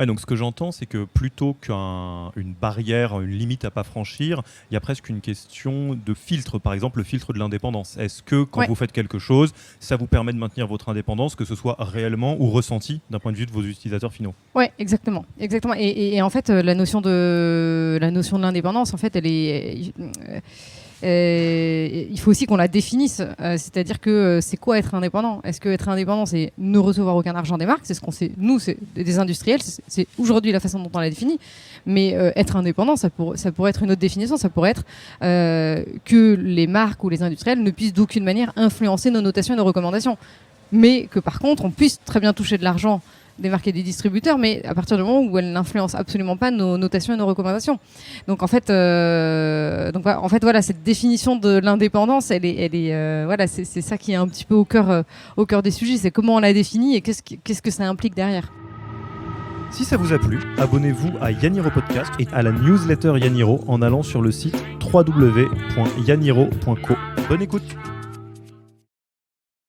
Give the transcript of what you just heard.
Ouais, donc ce que j'entends, c'est que plutôt qu'une barrière, une limite à pas franchir, il y a presque une question de filtre, par exemple le filtre de l'indépendance. Est-ce que quand vous faites quelque chose, ça vous permet de maintenir votre indépendance, que ce soit réellement ou ressenti d'un point de vue de vos utilisateurs finaux? Oui, exactement. Et en fait, la notion de l'indépendance, en fait, elle est... il faut aussi qu'on la définisse, c'est-à-dire que c'est quoi être indépendant? Est-ce que être indépendant, c'est ne recevoir aucun argent des marques? C'est ce qu'on sait, nous, c'est des industriels, c'est aujourd'hui la façon dont on l'a défini. Mais être indépendant, ça pourrait être une autre définition, ça pourrait être que les marques ou les industriels ne puissent d'aucune manière influencer nos notations et nos recommandations. Mais que par contre, on puisse très bien toucher de l'argent des marques et des distributeurs, mais à partir du moment où elles n'influencent absolument pas nos notations et nos recommandations. Donc en fait, voilà, cette définition de l'indépendance, elle est voilà, c'est ça qui est un petit peu au cœur des sujets, c'est comment on la définit et qu'est-ce que ça implique derrière. Si ça vous a plu, abonnez-vous à Yaniro Podcast et à la newsletter Yaniro en allant sur le site www.yaniro.co. Bonne écoute.